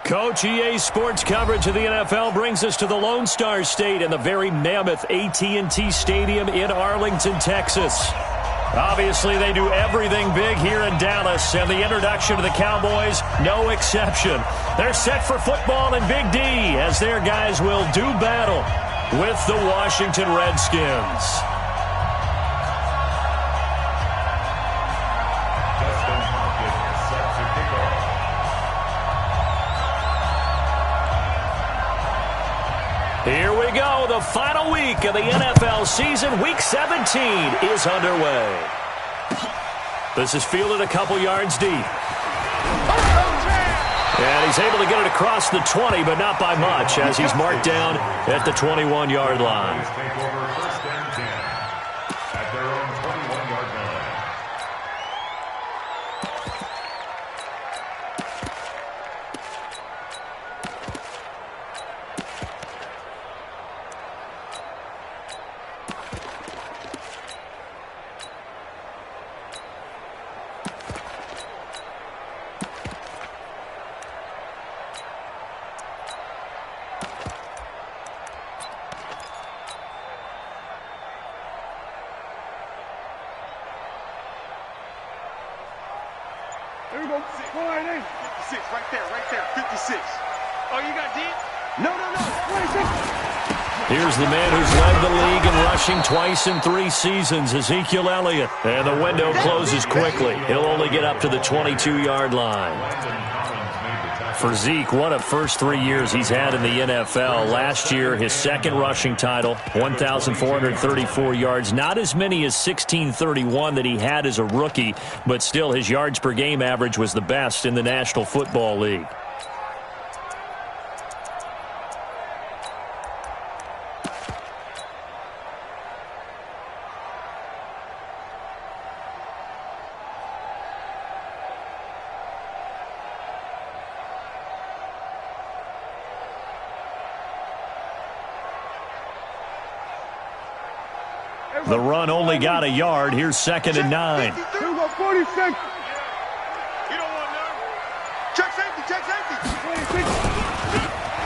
Coach, EA Sports coverage of the NFL brings us to the Lone Star State in the very mammoth AT&T Stadium in Arlington, Texas. Obviously, they do everything big here in Dallas, and the introduction to the Cowboys, no exception. They're set for football in Big D as their guys will do battle with the Washington Redskins. Here we go. The final week of the NFL season. Week 17 is underway. This is fielded a couple yards deep. And he's able to get it across the 20, but not by much, as he's marked down at the 21-yard line. Here we go. 56, right there, 56. Oh, you got deep? No. 26. Here's the man who's led the league in rushing twice in 3 seasons, Ezekiel Elliott. And the window closes quickly. He'll only get up to the 22-yard line. For Zeke, what a first 3 years he's had in the NFL. Last year, his second rushing title, 1,434 yards. Not as many as 1,631 that he had as a rookie, but still his yards per game average was the best in the National Football League. The run only got a yard. Here's 2nd and 9. Here we go, 46. You don't want none. Check safety. 26.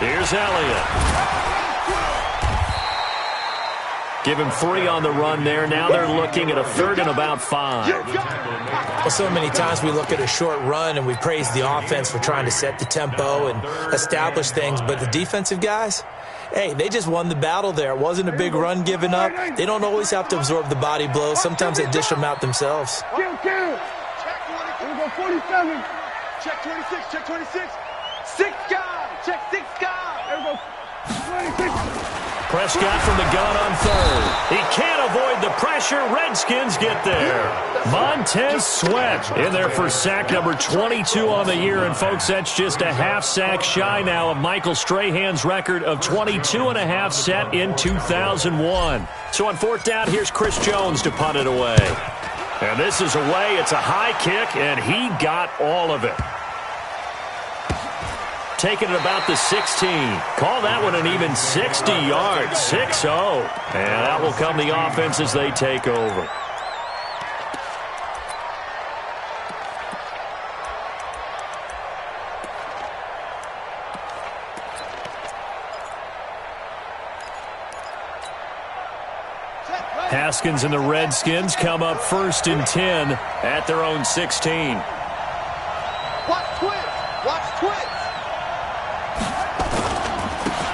Here's Elliott. Give him 3 on the run there. Now they're looking at a 3rd and about 5. Well, so many times we look at a short run and we praise the offense for trying to set the tempo and establish things, but the defensive guys, hey, they just won the battle there. It wasn't a big run given up. They don't always have to absorb the body blows. Sometimes they dish them out themselves. Kill. Here we go, 47. Check 26, check 26. 6 guys, check 6 guys. Here we go, 26. Prescott from the gun on 3rd. He can't avoid the pressure. Redskins get there. Montez Sweat in there for sack number 22 on the year. And, folks, that's just a half sack shy now of Michael Strahan's record of 22.5 set in 2001. So on 4th down, here's Chris Jones to punt it away. And this is away. It's a high kick, and he got all of it. Taking it about the 16. Call that one an even 60 yards. 6-0. And that will come the offense as they take over. Haskins and the Redskins come up 1st and 10 at their own 16. Watch twist.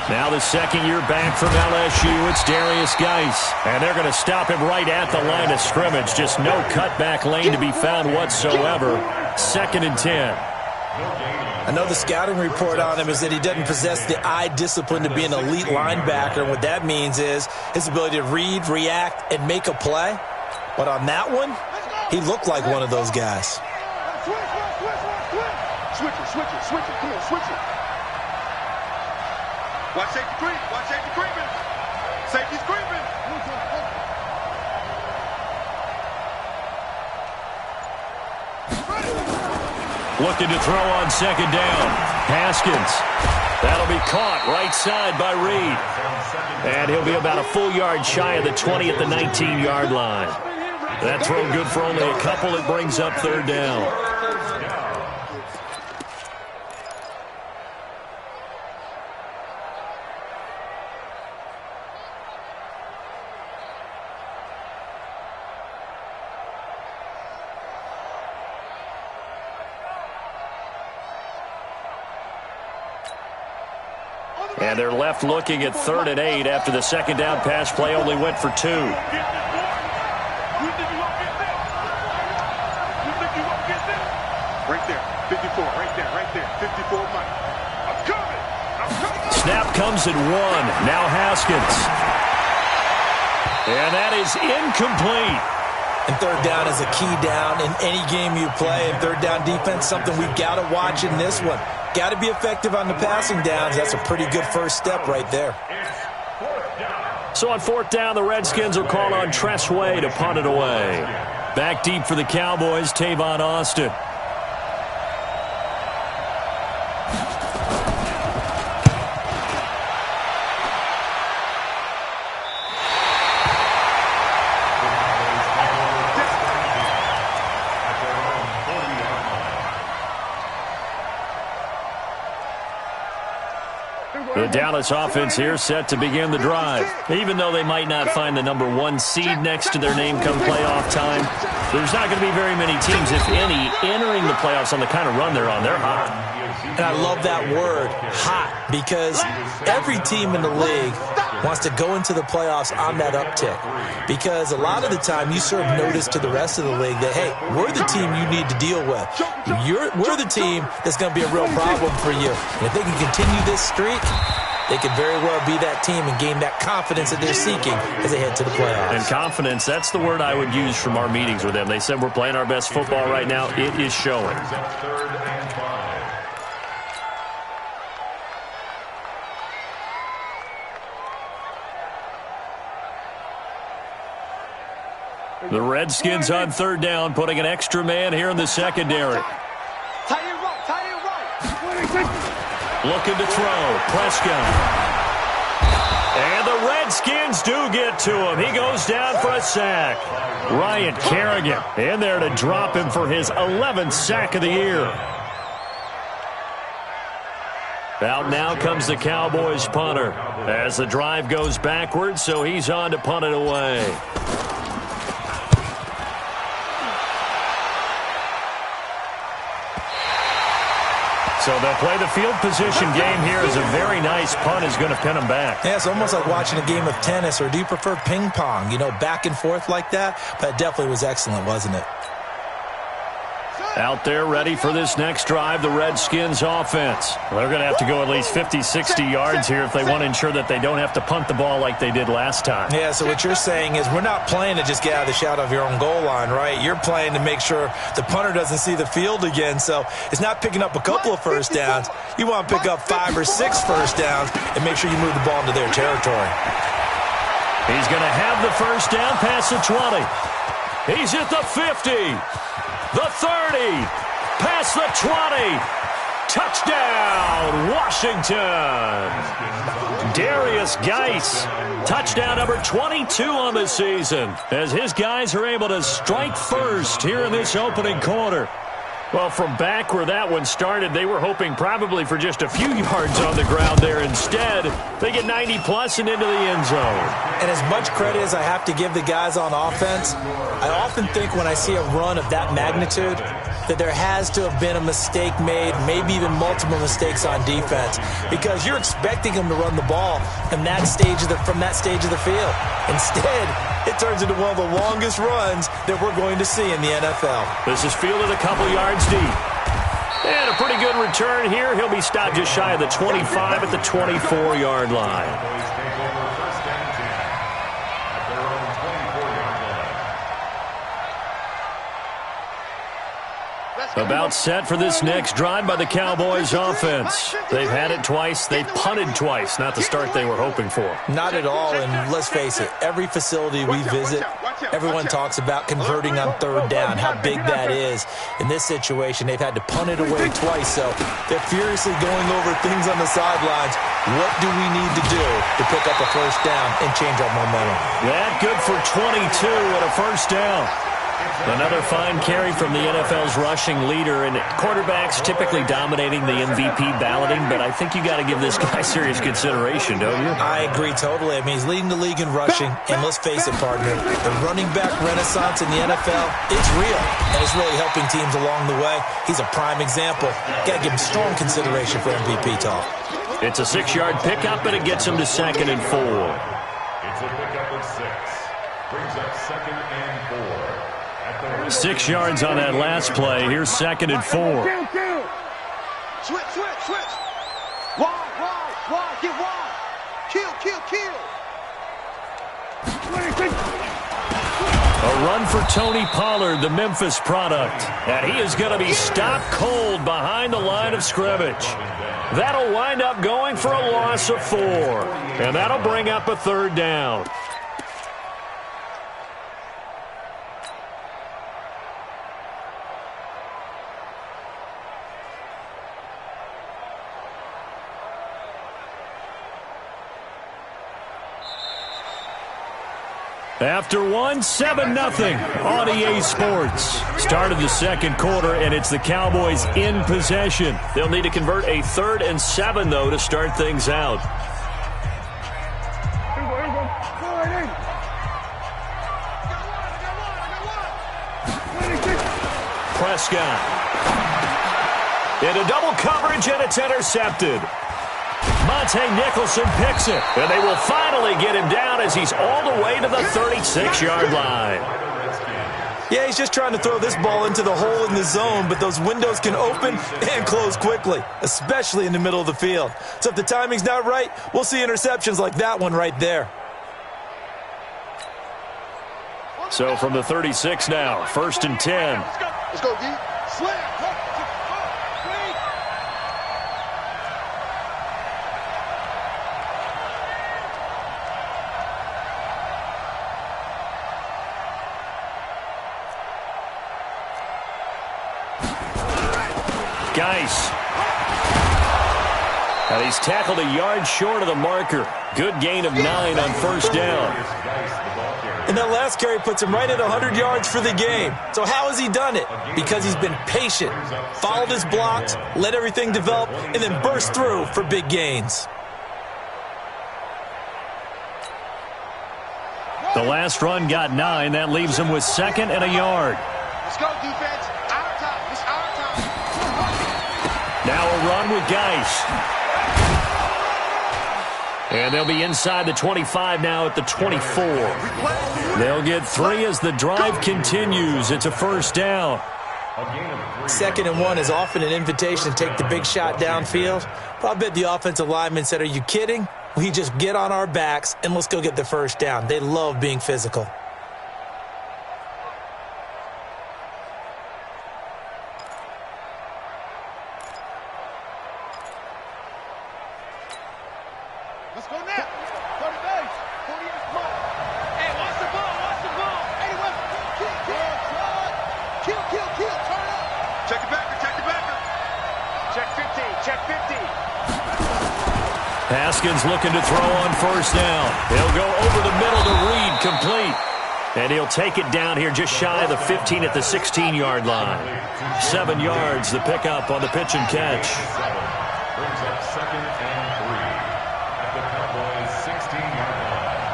Now the 2nd year back from LSU, it's Darius Geis. And they're going to stop him right at the line of scrimmage. Just no cutback lane to be found whatsoever. 2nd and 10. I know the scouting report on him is that he doesn't possess the eye discipline to be an elite linebacker. And what that means is his ability to read, react, and make a play. But on that one, he looked like one of those guys. Switch it. Come on, switch it. Watch safety creeping. Safety's creeping. Looking to throw on 2nd down. Haskins. That'll be caught right side by Reed. And he'll be about a full yard shy of the 20 at the 19-yard line. That throw good for only a couple. It brings up 3rd down. And they're left looking at 3rd and 8 after the second down pass play only went for 2. Right there, 54, right there, 54, Mike. I'm coming. Snap comes at 1. Now Haskins. And that is incomplete. And 3rd down is a key down in any game you play. And 3rd down defense, something we've got to watch in this one. Got to be effective on the passing downs. That's a pretty good first step right there. So on 4th down, the Redskins will call on Tressway to punt it away. Back deep for the Cowboys, Tavon Austin. The Dallas offense here set to begin the drive. Even though they might not find the number 1 seed next to their name come playoff time, there's not going to be very many teams, if any, entering the playoffs on the kind of run they're on. They're hot. And I love that word, hot, because every team in the league wants to go into the playoffs on that uptick. Because a lot of the time you serve notice to the rest of the league that, hey, we're the team you need to deal with. We're the team that's going to be a real problem for you. And if they can continue this streak, they could very well be that team and gain that confidence that they're seeking as they head to the playoffs. And confidence, that's the word I would use from our meetings with them. They said we're playing our best football right now. It is showing. The Redskins on 3rd down, putting an extra man here in the secondary. Tight end right. Looking to throw. Prescott. And the Redskins do get to him. He goes down for a sack. Ryan Kerrigan in there to drop him for his 11th sack of the year. Out now comes the Cowboys punter as the drive goes backwards, so he's on to punt it away. So they'll play the field position game here as a very nice punt is going to pin them back. Yeah, it's almost like watching a game of tennis, or do you prefer ping pong? You know, back and forth like that? But it definitely was excellent, wasn't it? Out there ready for this next drive, the Redskins offense. They're going to have to go at least 50, 60 yards here if they want to ensure that they don't have to punt the ball like they did last time. Yeah, so what you're saying is we're not playing to just get out of the shadow of your own goal line, right? You're playing to make sure the punter doesn't see the field again. So it's not picking up a couple of first downs. You want to pick up 5 or 6 first downs and make sure you move the ball into their territory. He's going to have the first down past the 20. He's at the 50. The 30, past the 20, touchdown, Washington. Darius Geis, touchdown number 22 on the season, as his guys are able to strike first here in this opening quarter. Well, from back where that one started, they were hoping probably for just a few yards on the ground there. Instead, they get 90-plus and into the end zone. And as much credit as I have to give the guys on offense, I often think when I see a run of that magnitude that there has to have been a mistake made, maybe even multiple mistakes on defense, because you're expecting them to run the ball from that stage of the field. Instead, it turns into one of the longest runs that we're going to see in the NFL. This is fielded a couple yards deep. And a pretty good return here. He'll be stopped just shy of the 25 at the 24-yard line. About set for this next drive by the Cowboys offense. They've had it twice. They've punted twice. Not the start they were hoping for. Not at all, and let's face it, every facility we visit, everyone talks about converting on 3rd down, how big that is. In this situation, they've had to punt it away twice, so they're furiously going over things on the sidelines. What do we need to do to pick up a first down and change our momentum? That good for 22 and a first down. Another fine carry from the NFL's rushing leader, and quarterbacks typically dominating the MVP balloting, but I think you got to give this guy serious consideration, don't you? I agree totally. I mean, he's leading the league in rushing, and let's face it, partner, the running back renaissance in the NFL, it's real, and it's really helping teams along the way. He's a prime example. Got to give him strong consideration for MVP talk. It's a 6-yard pickup, and it gets him to 2nd and 4. It's a pickup of 6. Brings up 2nd and 4. 6 yards on that last play. Here's 2nd and 4. Switch. Wide. Get wide. Kill. A run for Tony Pollard, the Memphis product. And he is going to be stopped cold behind the line of scrimmage. That'll wind up going for a loss of 4. And that'll bring up a 3rd down. After 7-0 on EA Sports. Started the second quarter, and it's the Cowboys in possession. They'll need to convert a 3rd and 7, though, to start things out. Prescott. Into double coverage, and it's intercepted. Monte Nicholson picks it, and they will finally get him down as he's all the way to the 36-yard line. Yeah, he's just trying to throw this ball into the hole in the zone, but those windows can open and close quickly, especially in the middle of the field. So if the timing's not right, we'll see interceptions like that one right there. So from the 36 now, 1st and 10. Let's go, D. Slam. Geis. And he's tackled a yard short of the marker. Good gain of 9 on 1st down. And that last carry puts him right at 100 yards for the game. So how has he done it? Because he's been patient, followed his blocks, let everything develop, and then burst through for big gains. The last run got 9. That leaves him with 2nd and a yard. Let's go, defense. Our time. It's our time. Now a run with Geis. And they'll be inside the 25 now at the 24. They'll get 3 as the drive continues. It's a 1st down. 2nd and 1 is often an invitation to take the big shot downfield. But I bet the offensive lineman said, are you kidding? We just get on our backs and let's go get the 1st down. They love being physical. Let's go now. 30 base. 48 small. Hey, watch the ball. Anyway, kill. Turn up. Check the backer. Check 15. Haskins looking to throw on 1st down. He'll go over the middle to Reed, complete. And he'll take it down here just shy of the 15 at the 16-yard line. 7 yards, the pickup on the pitch and catch. Brings up 2nd and 3 at the Cowboys' 16-yard line.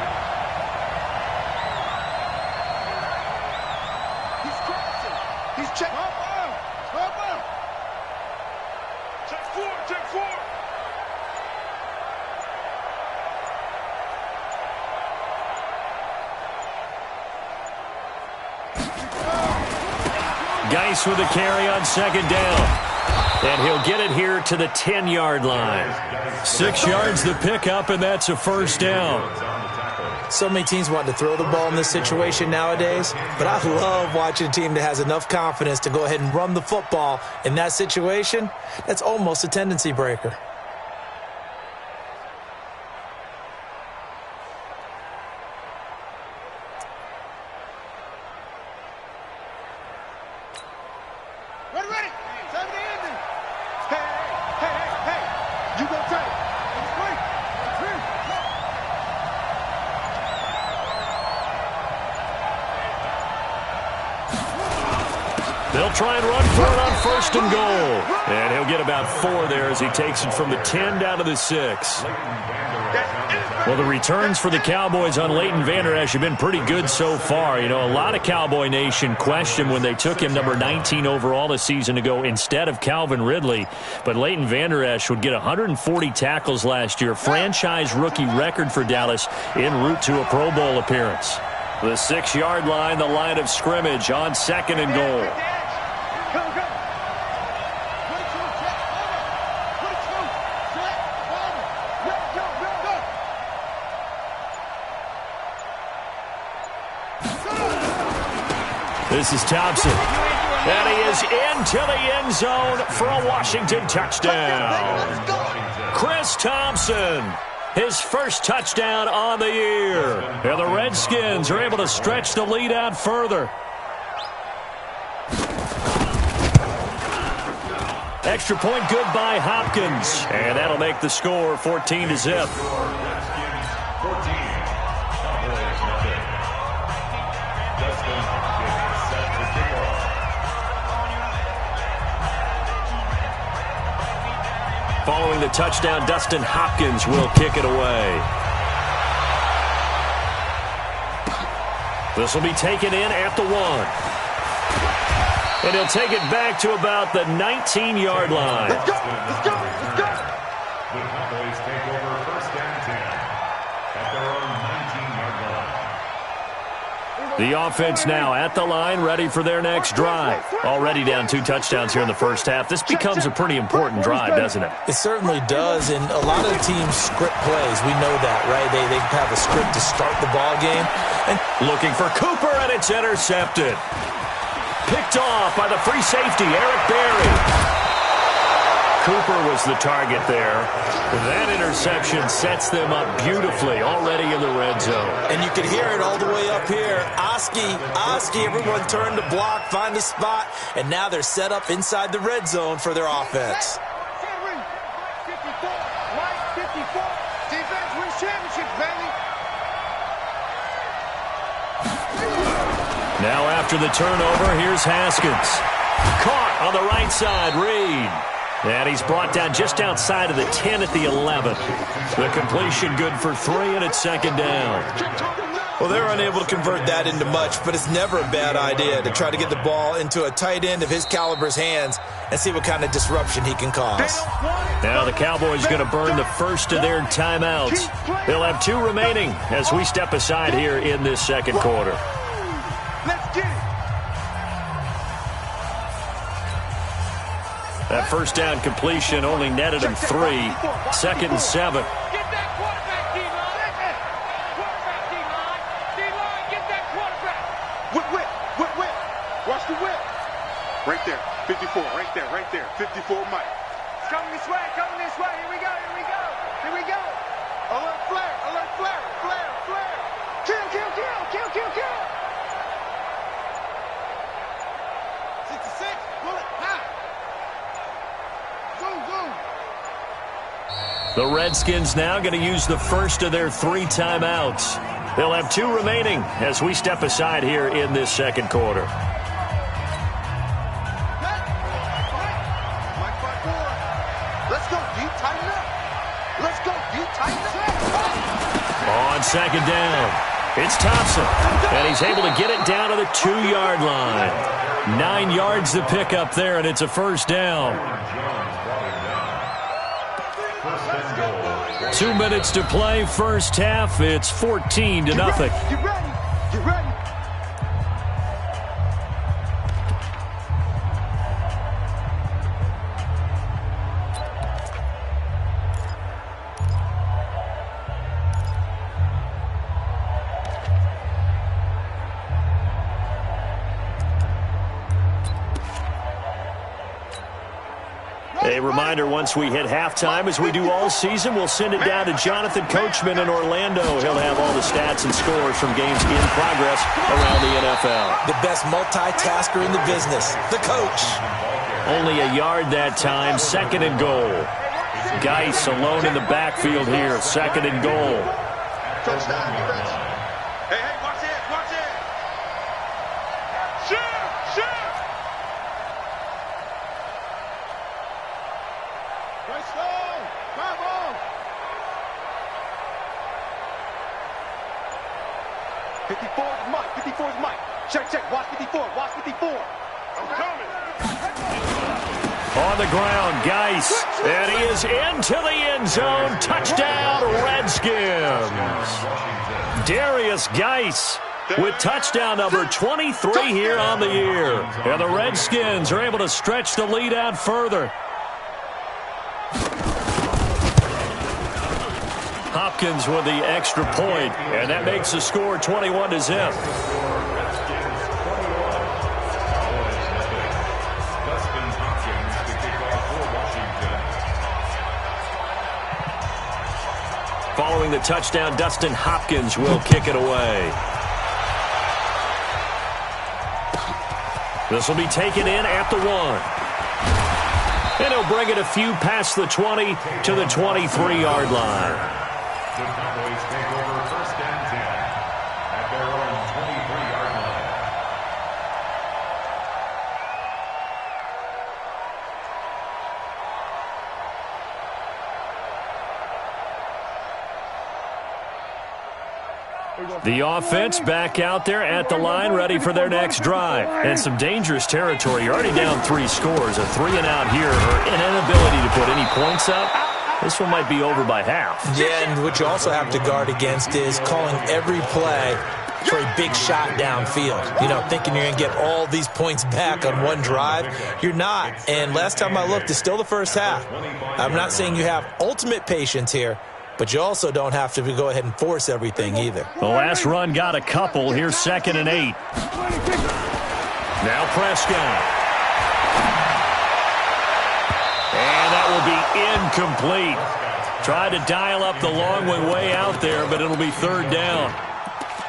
He's crossing. He's checking. Check 4. Geis with a carry on 2nd down. And he'll get it here to the 10-yard line. 6 yards the pickup, and that's a 1st down. So many teams want to throw the ball in this situation nowadays, but I love watching a team that has enough confidence to go ahead and run the football in that situation. That's almost a tendency breaker. Ready. Time to end it. Hey. You go take it. They'll try and run for it on 1st and goal. And he'll get about 4 there as he takes it from the 10 down to the 6. Well, the returns for the Cowboys on Leighton Vander Esch have been pretty good so far. You know, a lot of Cowboy Nation questioned when they took him number 19 overall a season ago instead of Calvin Ridley. But Leighton Vander Esch would get 140 tackles last year, franchise rookie record for Dallas en route to a Pro Bowl appearance. The 6-yard line, the line of scrimmage on 2nd and goal. This is Thompson. And he is into the end zone for a Washington touchdown. Chris Thompson, his first touchdown on the year. And the Redskins are able to stretch the lead out further. Extra point good by Hopkins. And that'll make the score 14-0. Following the touchdown, Dustin Hopkins will kick it away. This will be taken in at the 1. And he'll take it back to about the 19-yard line. Let's go! Let's go! Let's go! The Cowboys take over 1st and 10 at their own 19-yard line. The offense now at the line, ready for their next drive. Already down 2 touchdowns here in the first half. This becomes a pretty important drive, doesn't it? It certainly does, and a lot of the teams script plays. We know that, right? They have a script to start the ball game. And looking for Cooper, and it's intercepted. Picked off by the free safety, Eric Berry. Cooper was the target there. That interception sets them up beautifully already in the red zone. And you can hear it all the way up here. Oski, everyone turned to block, find a spot, and now they're set up inside the red zone for their offense. White 54. Defense wins championships, baby. Now after the turnover, here's Haskins. Caught on the right side, Reed. And he's brought down just outside of the 10 at the 11. The completion good for 3, and it's 2nd down. Well, they're unable to convert that into much, but it's never a bad idea to try to get the ball into a tight end of his caliber's hands and see what kind of disruption he can cause. Now the Cowboys going to burn the first of their timeouts. They'll have 2 remaining as we step aside here in this 2nd quarter. Let's get it. That first down completion only netted him 3. 2nd and 7. Get that quarterback, D-line. Quarterback, D-line. D-line, get that quarterback. Whip. Watch the whip. Right there. 54. Right there. 54, Mike. It's coming this way. Here we go. Alert flare. Kill. 66. Bullet. High. The Redskins now going to use the first of their 3 timeouts. They'll have 2 remaining as we step aside here in this 2nd quarter. Let's go, D. Tighten up. On 2nd down, it's Thompson. And he's able to get it down to the 2-yard line. 9 yards to pick up there, and it's a first down. 2 minutes to play, first half. It's 14-0. Get ready. A reminder, once we hit halftime, as we do all season, we'll send it down to Jonathan Coachman in Orlando. He'll have all the stats and scores from games in progress around the NFL. The best multitasker in the business, the coach. Only a yard that time, 2nd and goal. Geis alone in the backfield here, 2nd and goal. Touchdown, defense. Hey, watch it. Shoot. 54 is Mike. 54 is Mike. Check, check. Watch 54. Watch 54. I'm coming. On the ground, Geis. And he is into the end zone. Touchdown, Redskins. Darius Geis with touchdown number 23 here on the year. And the Redskins are able to stretch the lead out further. Hopkins with the extra point, and that makes the score 21-0. Following the touchdown, Dustin Hopkins will kick it away. This will be taken in at the 1. And he'll bring it a few past the 20 to the 23-yard line. The Cowboys take over first and 10 at their own 23-yard line. The offense back out there at the line, ready for their next drive. And some dangerous territory. You're already down 3 scores. A 3-and-out here, or an inability to put any points up. This one might be over by half. Yeah, and what you also have to guard against is calling every play for a big shot downfield. You know, thinking you're going to get all these points back on one drive. You're not. And last time I looked, it's still the first half. I'm not saying you have ultimate patience here, but you also don't have to go ahead and force everything either. The last run got a couple. Here's 2nd and 8. Now Prescott. And that will be incomplete. Tried to dial up the long way out there, but it'll be 3rd down.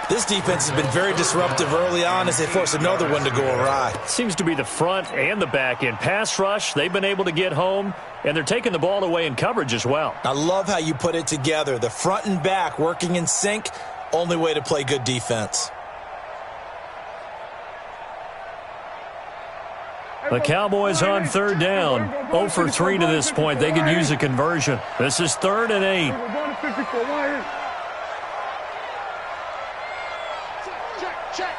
This defense has been very disruptive early on as they force another one to go awry. Seems to be the front and the back end. Pass rush, they've been able to get home, and they're taking the ball away in coverage as well. I love how you put it together. The front and back working in sync, only way to play good defense. The Cowboys on 3rd down. 0 for 3 to this point. They could use a conversion. This is 3rd and 8. Check.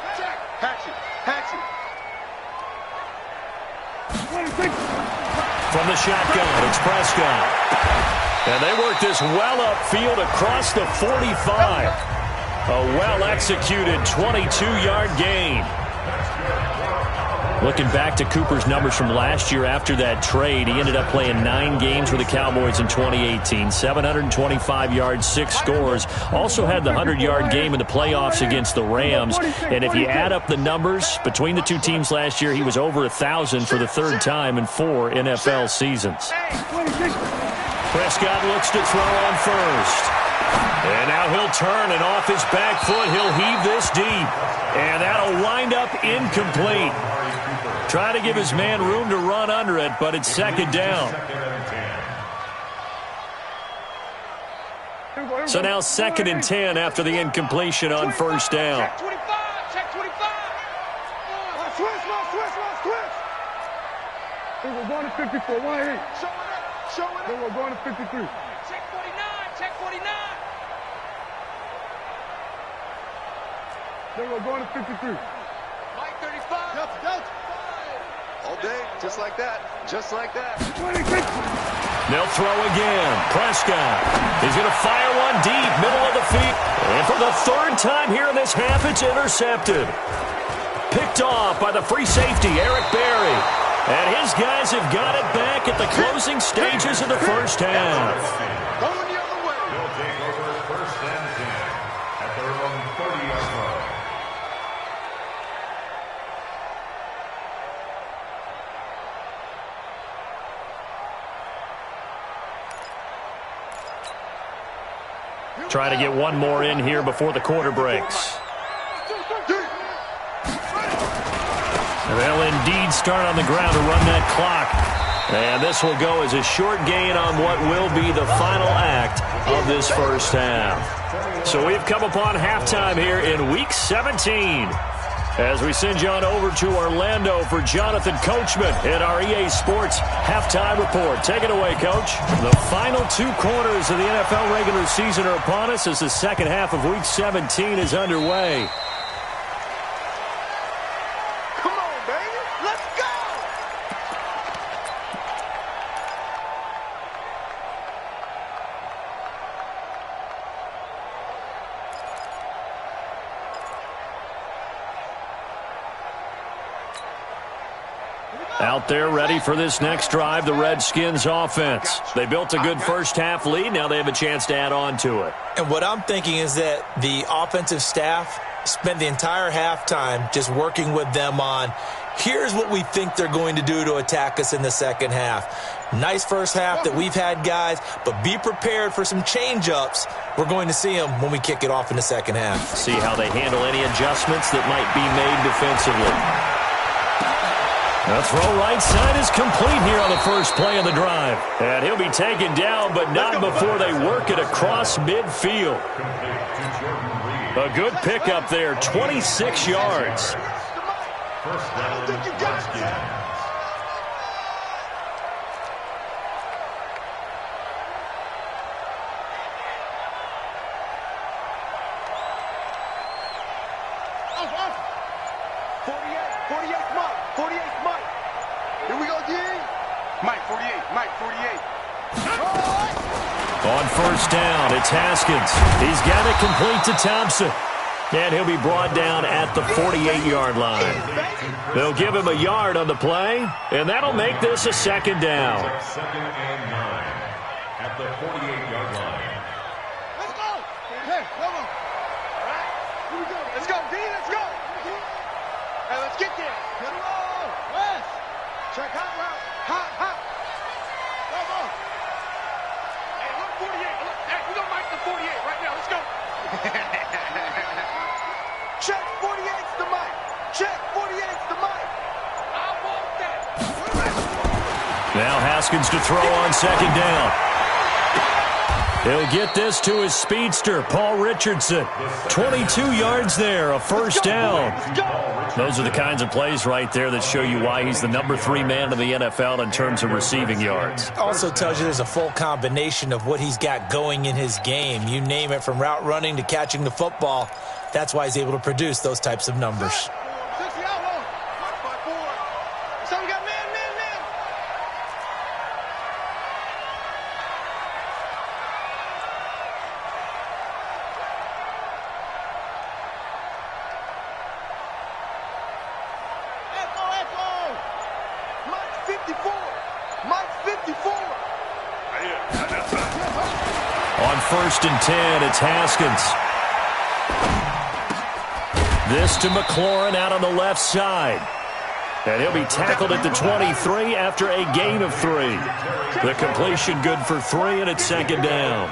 Hatchet. From the shotgun, it's Prescott. And they work this well upfield across the 45. A well-executed 22-yard gain. Looking back to Cooper's numbers from last year after that trade, he ended up playing 9 games with the Cowboys in 2018. 725 yards, 6 scores. Also had the 100-yard game in the playoffs against the Rams. And if you add up the numbers between the two teams last year, he was over 1,000 for the 3rd time in 4 NFL seasons. Prescott looks to throw on first. And now he'll turn, and off his back foot, he'll heave this deep. And that'll wind up incomplete. Try to give his man room to run under it, but it's 2nd down. So now 2nd and 10 after the incompletion on 1st down. Check 25. Switch. They were going to 54. Why ain't? Show it. They were going to 53. Check 49. They were going to 53. Mike 35. Delta. All day, just like that. 26. They'll throw again. Prescott. He's going to fire one deep, middle of the field. And for the 3rd time here in this half, it's intercepted. Picked off by the free safety, Eric Berry. And his guys have got it back at the closing stages of the 1st half. Going the other way. They'll take over first and 10 at their own 30-yard line. Try to get one more in here before the quarter breaks. They'll indeed start on the ground to run that clock. And this will go as a short gain on what will be the final act of this 1st half. So we've come upon halftime here in Week 17. As we send you on over to Orlando for Jonathan Coachman in our EA Sports Halftime Report. Take it away, Coach. The final 2 quarters of the NFL regular season are upon us as the second half of Week 17 is underway. Come on, baby. Let's go. Out there ready for this next drive, the Redskins offense. They built a good first half lead. Now they have a chance to add on to it. And what I'm thinking is that the offensive staff spent the entire halftime just working with them on, here's what we think they're going to do to attack us in the second half. Nice first half that we've had, guys, but be prepared for some change-ups. We're going to see them when we kick it off in the second half. See how they handle any adjustments that might be made defensively. The throw right side is complete here on the first play of the drive. And he'll be taken down, but not before they work it across midfield. A good pickup there, 26 yards. First down, Redskins. On first down, it's Haskins. He's got it complete to Thompson. And he'll be brought down at the 48-yard line. They'll give him a yard on the play, and that'll make this a second down. Second and 9 at the 48-yard line. Let's go. Hey, come on. All right. Here we go. Let's go, D. Let's go. Hey, let's get there. Get it on. West. Check hot route. Hot, hot. Come on. Hey, look, 48. Look, hey, we're going to mic the 48 right now. Let's go. Check 48's the mic. Check 48's the mic. I want that. Now Haskins to throw on second down. He'll get this to his speedster, Paul Richardson. 22 yards there, a first down. Those are the kinds of plays right there that show you why he's the number 3 man in the NFL in terms of receiving yards. Also tells you there's a full combination of what he's got going in his game. You name it, from route running to catching the football. That's why he's able to produce those types of numbers. On first and 10, it's Haskins. This to McLaurin out on the left side. And he'll be tackled at the 23 after a gain of 3. The completion good for 3, and it's second down.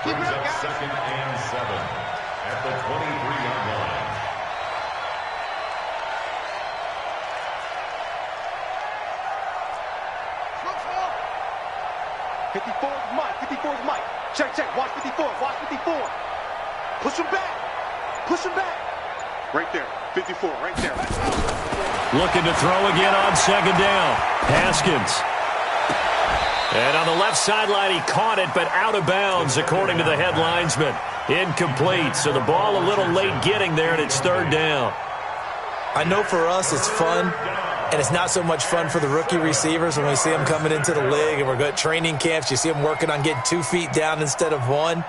Brings up second and 7 at the 23-yard line. Mike. Check, check. Watch 54. Watch 54. Push him back. Push him back. Right there. 54. Right there. Looking to throw again on second down. Haskins. And on the left sideline, he caught it, but out of bounds, according to the head linesman. Incomplete. So the ball a little late getting there, and it's third down. I know for us it's fun, and it's not so much fun for the rookie receivers when we see them coming into the league and we're good training camps. You see them working on getting 2 feet down instead of 1.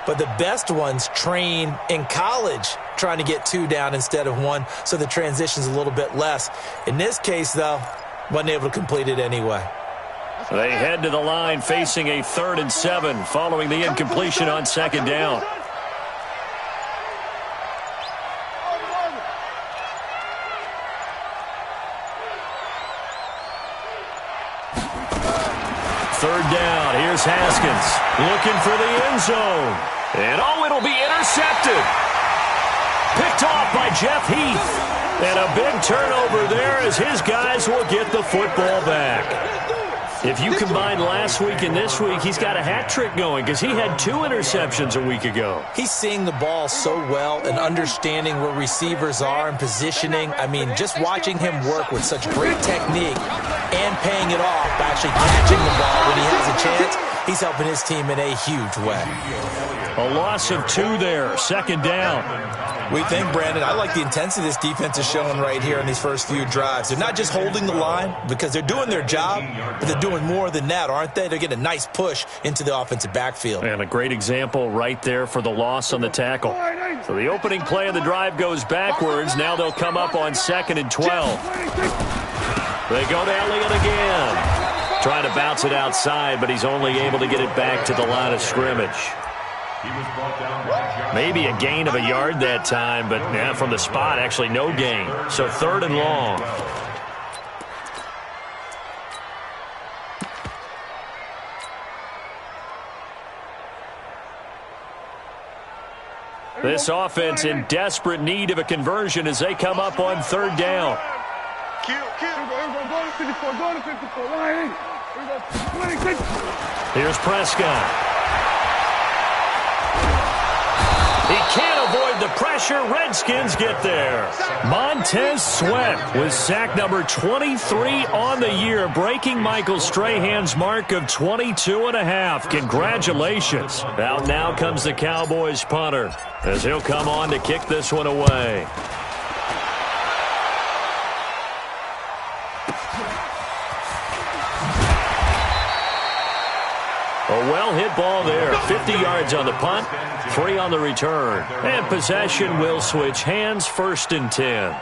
But the best ones train in college trying to get 2 down instead of 1, so the transition's a little bit less. In this case, though, wasn't able to complete it anyway. They head to the line facing a 3rd and 7 following the incompletion on second down. Third down, here's Haskins looking for the end zone. And it'll be intercepted. Picked off by Jeff Heath. And a big turnover there as his guys will get the football back. If you combine last week and this week, he's got a hat trick going because he had 2 interceptions a week ago. He's seeing the ball so well and understanding where receivers are and positioning. I mean, just watching him work with such great technique and paying it off by actually catching the ball when he has a chance, he's helping his team in a huge way. A loss of 2 there, 2nd down. We think, Brandon, I like the intensity this defense is showing right here in these first few drives. They're not just holding the line because they're doing their job, but they're doing more than that, aren't they? They're getting a nice push into the offensive backfield. And a great example right there for the loss on the tackle. So the opening play of the drive goes backwards. Now they'll come up on 2nd and 12. They go to Elliott again. Trying to bounce it outside, but he's only able to get it back to the line of scrimmage. Maybe a gain of a yard that time, but yeah, from the spot, actually no gain. So 3rd and long. This offense in desperate need of a conversion as they come up on 3rd down. Here's Prescott. He can't avoid the pressure. Redskins get there. Montez Sweat with sack number 23 on the year, breaking Michael Strahan's mark of 22.5. Congratulations. Out now comes the Cowboys punter as he'll come on to kick this one away. A well-hit ball there. 50 yards on the punt, 3 on the return. And possession will switch hands, 1st and 10.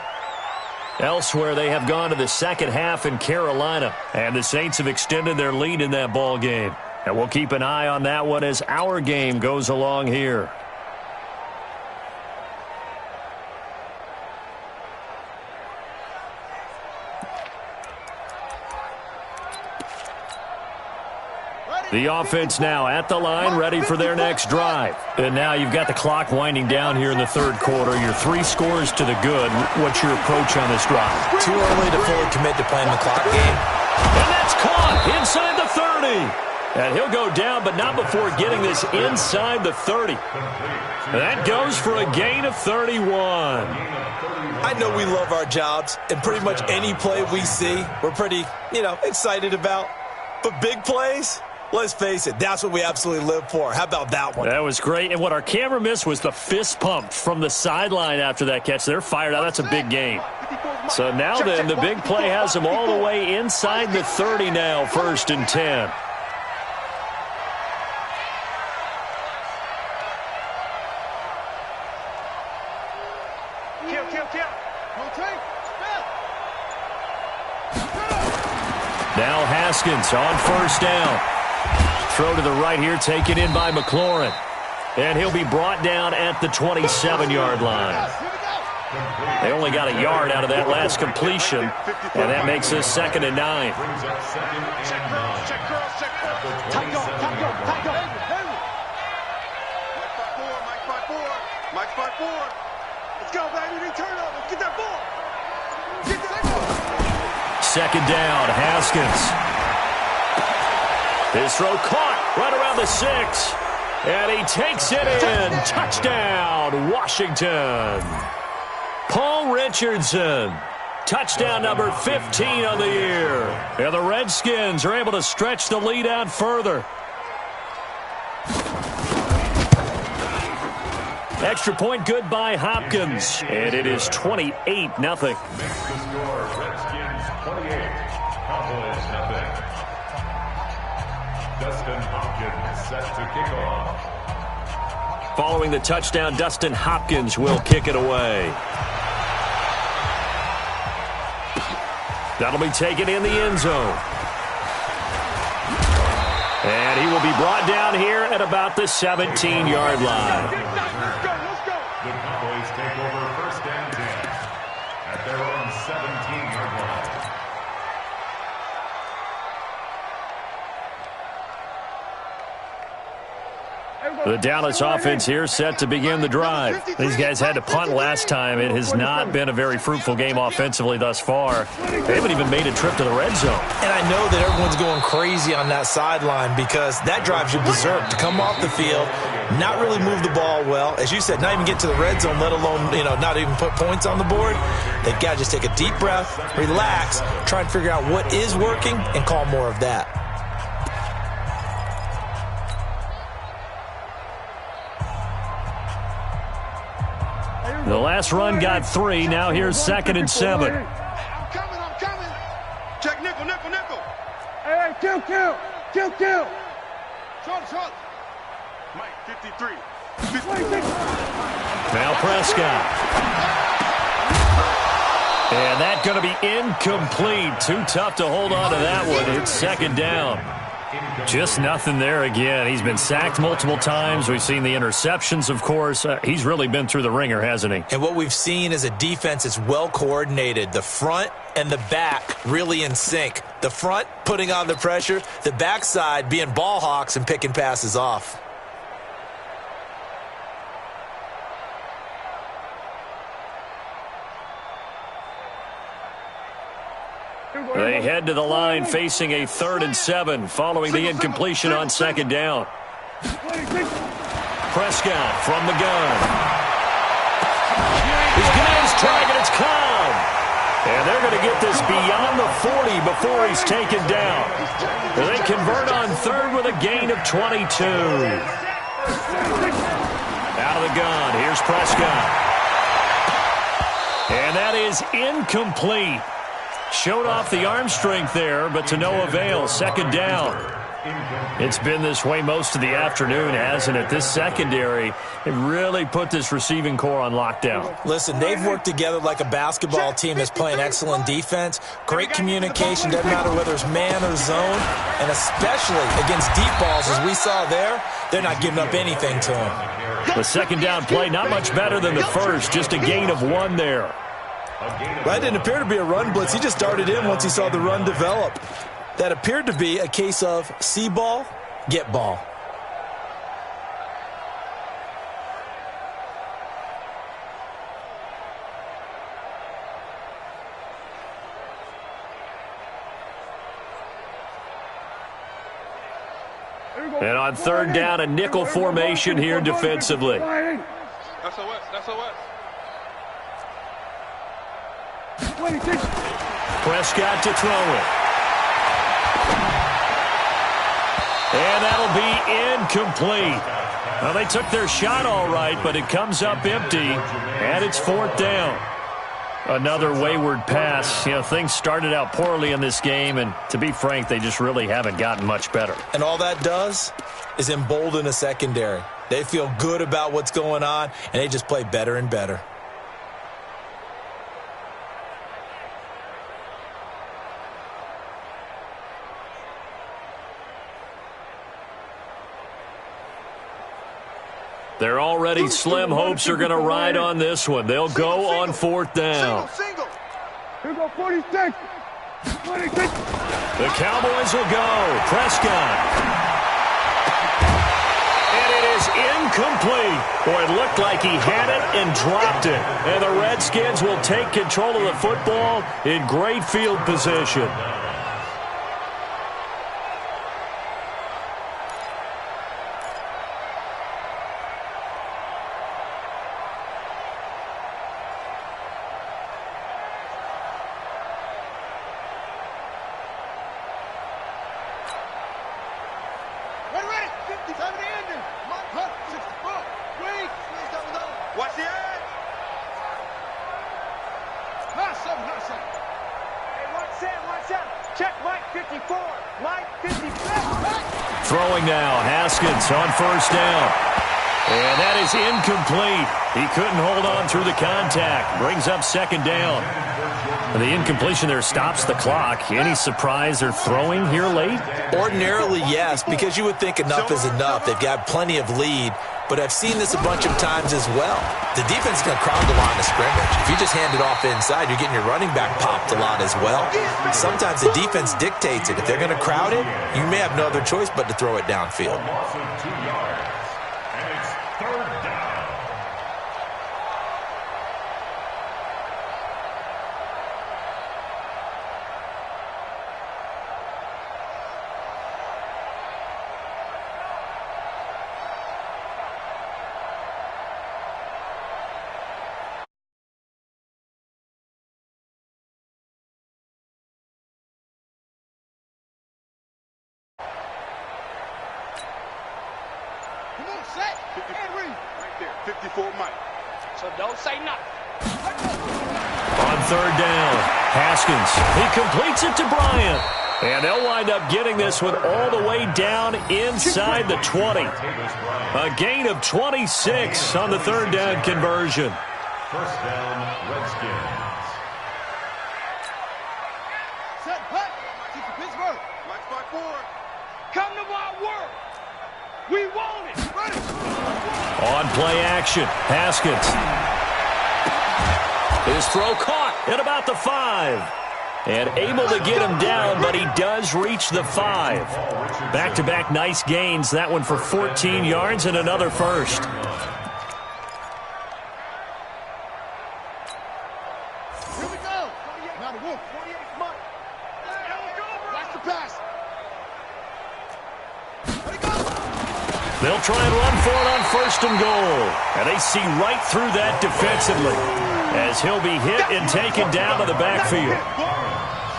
Elsewhere, they have gone to the second half in Carolina, and the Saints have extended their lead in that ball game. And we'll keep an eye on that one as our game goes along here. The offense now at the line, ready for their next drive. And now you've got the clock winding down here in the 3rd quarter. You're 3 scores to the good. What's your approach on this drive? Too early to fully commit to playing the clock game. And that's caught inside the 30. And he'll go down, but not before getting this inside the 30. And that goes for a gain of 31. I know we love our jobs, and pretty much any play we see, we're pretty, excited about. But big plays, let's face it, that's what we absolutely live for. How about that one? That was great. And what our camera missed was the fist pump from the sideline after that catch. They're fired out. That's a big gain. So now then, the big play has them all the way inside the 30 now, 1st and 10. Now Haskins on 1st down. Throw to the right here, taken in by McLaurin. And he'll be brought down at the 27-yard line. They only got a yard out of that last completion, and that makes this 2nd and 9. Mike 5-4. Let's go, baby. Turnover. Get that ball. Get that ball. 2nd down, Haskins. His throw caught right around the 6. And he takes it in. Touchdown, Washington. Paul Richardson. Touchdown number 15 on the year. And the Redskins are able to stretch the lead out further. Extra point good by Hopkins. And it is 28-0. Makes the score Redskins 28, Cowboys 0. Dustin Hopkins set to kick off. Following the touchdown, Dustin Hopkins will kick it away. That'll be taken in the end zone. And he will be brought down here at about the 17-yard line. The Cowboys take over 1st and 10 at their own 17-yard line. The Dallas offense here set to begin the drive. These guys had to punt last time. It has not been a very fruitful game offensively thus far. They haven't even made a trip to the red zone. And I know that everyone's going crazy on that sideline because that drives you berserk to come off the field, not really move the ball well. As you said, not even get to the red zone, let alone, not even put points on the board. They've got to just take a deep breath, relax, try and figure out what is working, and call more of that. The last run got 3. Now here's 2nd and 7. I'm coming. Check nickel. Hey, kill. Short. Mike, 53. Now Prescott. And that's going to be incomplete. Too tough to hold on to that one. It's 2nd down. Just nothing there again. He's been sacked multiple times. We've seen the interceptions, of course. He's really been through the ringer, hasn't he? And what we've seen is a defense that's well coordinated. The front and the back really in sync. The front putting on the pressure, the backside being ball hawks and picking passes off. They head to the line facing a 3rd and 7 following the incompletion on 2nd down. Prescott from the gun. He's got his target. It's Cobb. And they're going to get this beyond the 40 before he's taken down. They convert on 3rd with a gain of 22. Out of the gun. Here's Prescott. And that is incomplete. Showed off the arm strength there, but to no avail. 2nd down. It's been this way most of the afternoon, hasn't it? This secondary, it really put this receiving core on lockdown. Listen, they've worked together like a basketball team that's playing excellent defense. Great communication, doesn't matter whether it's man or zone. And especially against deep balls, as we saw there, they're not giving up anything to them. The 2nd down play, not much better than the first. Just a gain of 1 there. That didn't appear to be a run blitz. He just started in once he saw the run develop. That appeared to be a case of see ball, get ball. And on 3rd down, a nickel formation here defensively. That's OS. Prescott to throw it. And that'll be incomplete. Well, they took their shot all right, but it comes up empty, and it's 4th down. Another wayward pass. Things started out poorly in this game, and to be frank, they just really haven't gotten much better. And all that does is embolden a secondary. They feel good about what's going on, and they just play better and better. They're already slim hopes are going to ride on this one. They'll go on 4th down. Single. Here go 46. The Cowboys will go. Prescott. And it is incomplete. Boy, it looked like he had it and dropped it. And the Redskins will take control of the football in great field position. Watch the edge. Nice seven. Hey, watch out. Check Mike 54. Mike 57. Throwing now. Haskins on 1st down. And that is incomplete. He couldn't hold on through the contact. Brings up 2nd down. The incompletion there stops the clock. Any surprise they're throwing here late? Ordinarily, yes, because you would think enough is enough. They've got plenty of lead. But I've seen this a bunch of times as well. The defense is going to crowd the line of scrimmage. If you just hand it off inside, you're getting your running back popped a lot as well. Sometimes the defense dictates it. If they're going to crowd it, you may have no other choice but to throw it downfield. set, and read. Right there, 54 Mike. So don't say nothing. On third down, Haskins. He completes it to Bryant. And they'll wind up getting this one all the way down inside the 20. A gain of 26 on the third down conversion. First down, Redskins. Set, hut. Keep the Pittsburgh. Black spot forward. Come to my world. We want it. Ready. On play action, Haskins. His throw caught at about the 5. And able to get him down, but he does reach the 5. Back-to-back nice gains. That one for 14 yards and another first. Here we go. Now the wolf. 48 Mike. Watch the pass. Ready, go. They'll try and run for it on first and goal. And they see right through that defensively as he'll be hit and taken down to the backfield.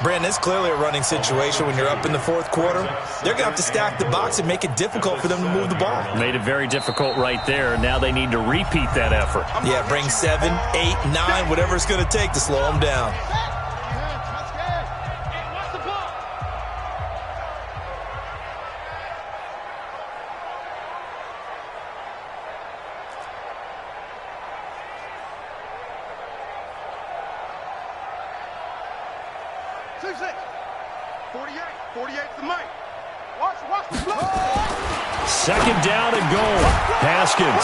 Brandon, it's clearly a running situation when you're up in the fourth quarter. They're going to have to stack the box and make it difficult for them to move the ball. Made it very difficult right there. Now they need to repeat that effort. Yeah, bring 7, 8, 9, whatever it's going to take to slow them down. Second down and goal. Haskins.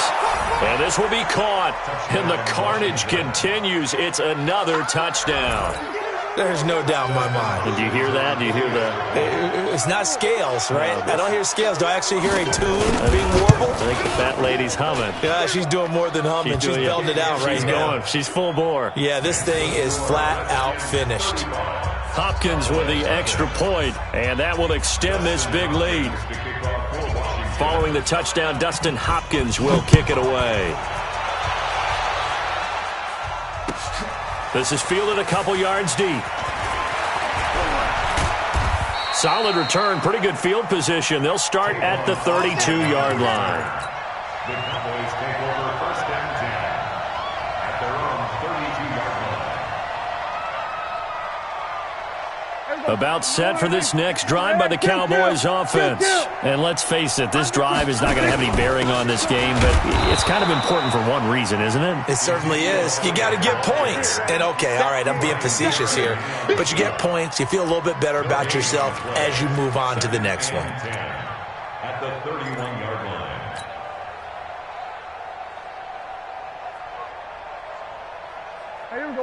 And this will be caught. And the carnage continues. It's another touchdown. There's no doubt in my mind. Did you hear that? Do you hear that? It's not scales, right? I don't hear scales. Do I actually hear a tune being warbled? I think the fat lady's humming. Yeah, she's doing more than humming. She's belting it out right now. She's full bore. Yeah, this thing is flat out finished. Hopkins with the extra point, and that will extend this big lead. Following the touchdown, Dustin Hopkins will kick it away. This is fielded a couple yards deep. Solid return, pretty good field position. They'll start at the 32-yard line. The Cowboys take over first and 10 at their own 32-yard line. About set for this next drive by the Cowboys offense. And let's face it, this drive is not going to have any bearing on this game, but it's kind of important for one reason, isn't it? It certainly is. You got to get points. And okay, all right, I'm being facetious here, but you get points, you feel a little bit better about yourself as you move on to the next one. At the 31-yard line.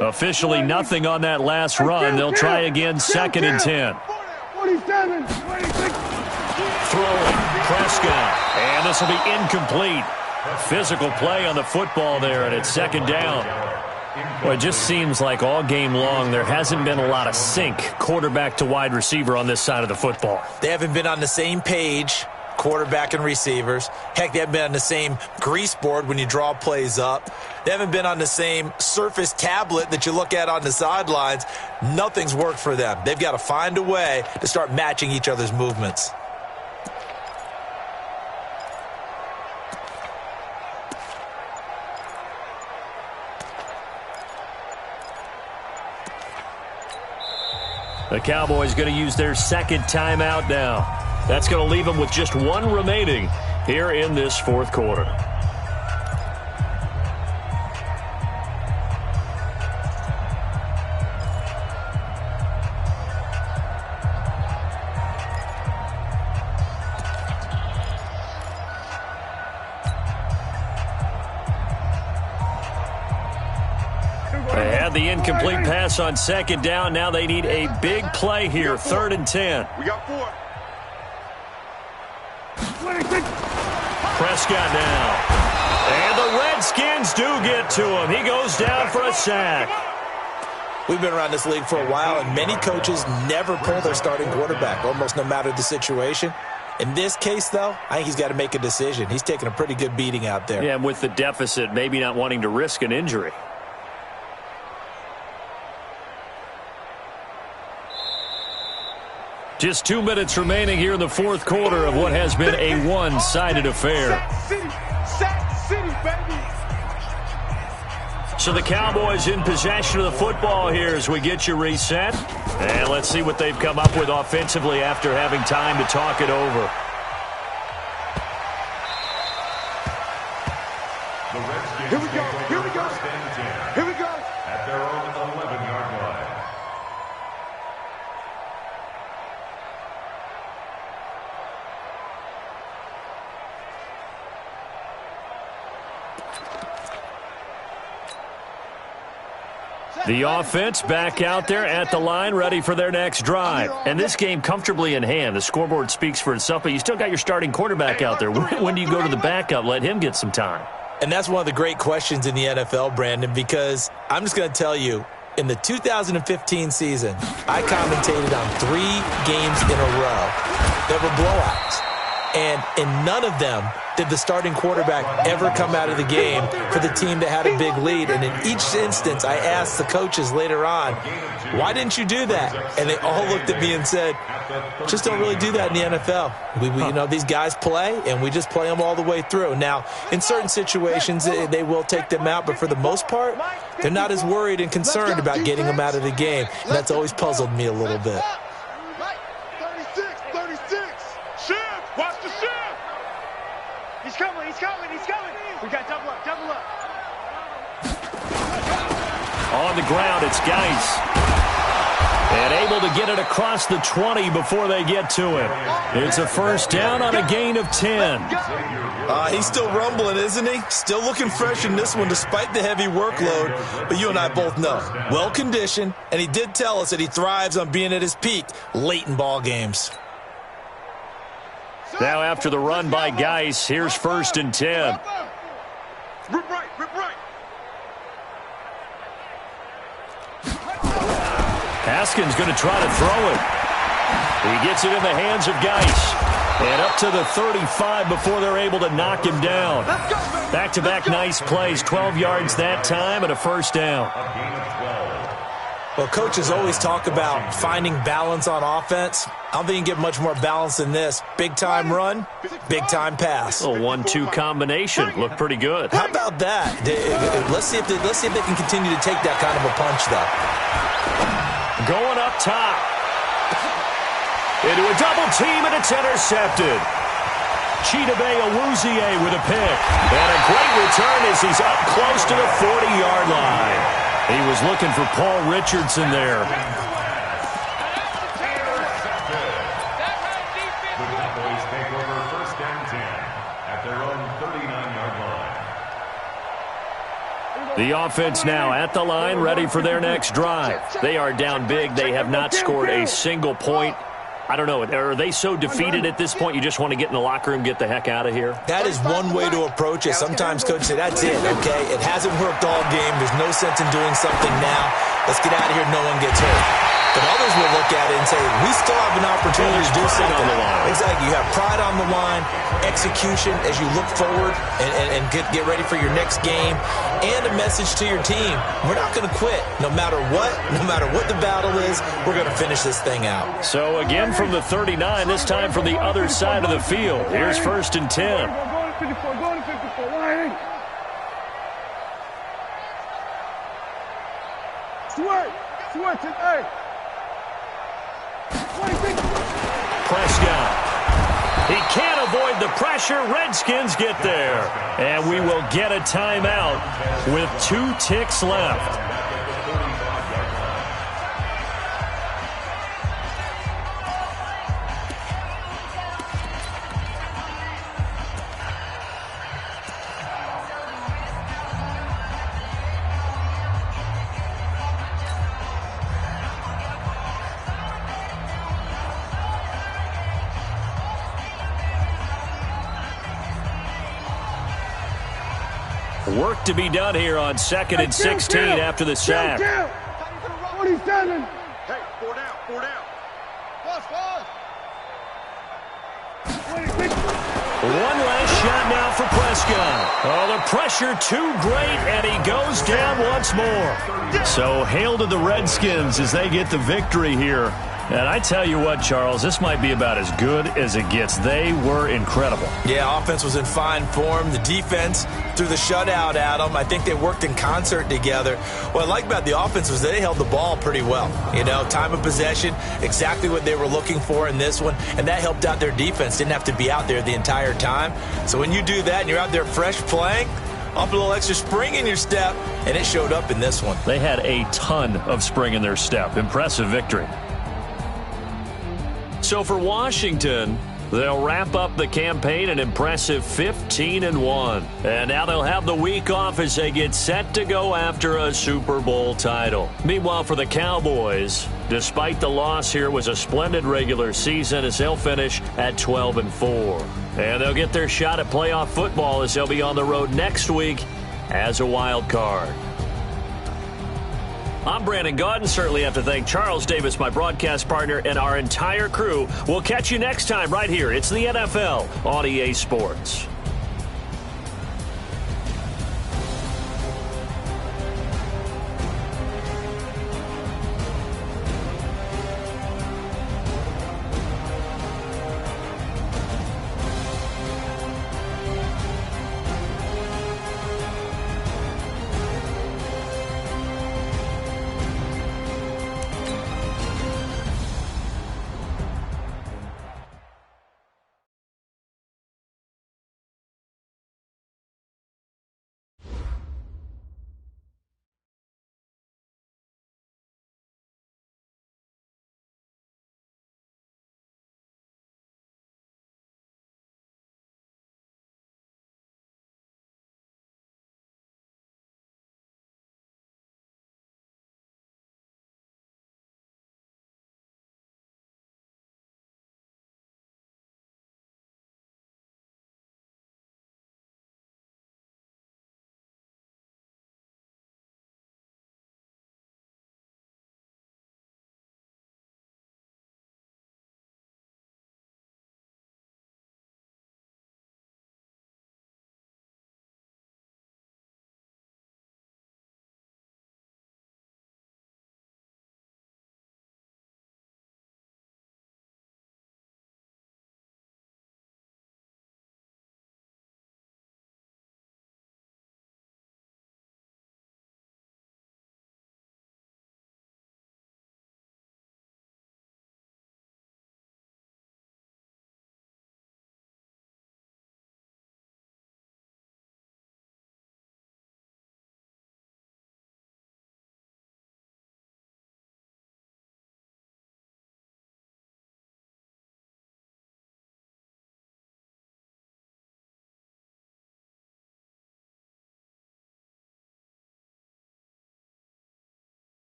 Officially nothing on that last run. They'll try again, second and 10. 47, 26. Throwing, Prescott, and this will be incomplete. Physical play on the football there, and it's second down. Well, it just seems like all game long there hasn't been a lot of sync quarterback to wide receiver on this side of the football. They haven't been on the same page, quarterback and receivers. Heck, they haven't been on the same grease board when you draw plays up. They haven't been on the same surface tablet that you look at on the sidelines. Nothing's worked for them. They've got to find a way to start matching each other's movements. The Cowboys going to use their second timeout now. That's going to leave them with just one remaining here in this fourth quarter. They had the incomplete pass on second down. Now they need a big play here, third and 10. We got 4. 26. Prescott now. And the Redskins do get to him. He goes down for a sack. We've been around this league for a while, and many coaches never pull their starting quarterback, almost no matter the situation. In this case, though, I think he's got to make a decision. He's taking a pretty good beating out there. Yeah, and with the deficit, maybe not wanting to risk an injury. Just 2 minutes remaining here in the fourth quarter of what has been a one-sided affair. Sack City, baby. So the Cowboys in possession of the football here as we get you reset. And let's see what they've come up with offensively after having time to talk it over. Here we go. Here we go. Here we go. At their own 11-yard line. The offense back out there at the line, ready for their next drive. And this game comfortably in hand. The scoreboard speaks for itself, but you still got your starting quarterback out there. When do you go to the backup? Let him get some time. And that's one of the great questions in the NFL, Brandon, because I'm just going to tell you, in the 2015 season, I commentated on 3 games in a row that were blowouts. And in none of them did the starting quarterback ever come out of the game for the team that had a big lead. And in each instance, I asked the coaches later on, why didn't you do that? And they all looked at me and said, just don't really do that in the NFL. You know, these guys play, and we just play them all the way through. Now, in certain situations, they will take them out, but for the most part, they're not as worried and concerned about getting them out of the game. And that's always puzzled me a little bit. 36. Shift. Watch the shift. He's coming. We got double up. On the ground, it's Geis. And able to get it across the 20 before they get to him. It's a first down on a gain of 10. He's still rumbling, isn't he? Still looking fresh in this one despite the heavy workload. But you and I both know, well-conditioned, and he did tell us that he thrives on being at his peak late in ball games. Now after the run by Geis, here's first and 10. Rip right. Haskins going to try to throw it. He gets it in the hands of Geis. And up to the 35 before they're able to knock him down. Back-to-back nice plays, 12 yards that time and a first down. Well, coaches always talk about finding balance on offense. I don't think you can get much more balance than this. Big-time run, big-time pass. A 1-2 combination. Looked pretty good. How about that? Let's see if they can continue to take that kind of a punch, though. Going up top. Into a double team, and it's intercepted. Chidobe Awuzie with a pick. And a great return as he's up close to the 40-yard line. He was looking for Paul Richardson there. The Cowboys take over first and 10 at their own 39-yard line. The offense now at the line, ready for their next drive. They are down big. They have not scored a single point. I don't know. Are they so defeated at this point you just want to get in the locker room, get the heck out of here? That is one way to approach it. Sometimes coaches say, that's it, okay? It hasn't worked all game. There's no sense in doing something now. Let's get out of here. No one gets hurt. But others will look at it and say, we still have an opportunity to do something on the line. Exactly. You have pride on the line, execution as you look forward and get ready for your next game, and a message to your team. We're not going to quit. No matter what the battle is, we're going to finish this thing out. So again from the 39, this time from the other side of the field. Here's first and 10. Go to 54. Sweat. Hey. Prescott. He can't avoid the pressure. Redskins get there. And we will get a timeout with 2 ticks left. Work to be done here on 2nd and 16 after the sack. 47. Hey, 4 down. Pause. One last shot now for Prescott. Oh, the pressure too great, and he goes down once more. So hail to the Redskins as they get the victory here. And I tell you what, Charles, this might be about as good as it gets. They were incredible. Yeah, offense was in fine form. The defense threw the shutout at them. I think they worked in concert together. What I like about the offense was they held the ball pretty well. You know, time of possession, exactly what they were looking for in this one, and that helped out their defense. Didn't have to be out there the entire time. So when you do that and you're out there fresh playing, up a little extra spring in your step, and it showed up in this one. They had a ton of spring in their step. Impressive victory. So for Washington, they'll wrap up the campaign an impressive 15-1. And now they'll have the week off as they get set to go after a Super Bowl title. Meanwhile, for the Cowboys, despite the loss here, was a splendid regular season as they'll finish at 12-4. And they'll get their shot at playoff football as they'll be on the road next week as a wild card. I'm Brandon Gaudin. Certainly have to thank Charles Davis, my broadcast partner, and our entire crew. We'll catch you next time right here. It's the NFL on EA Sports.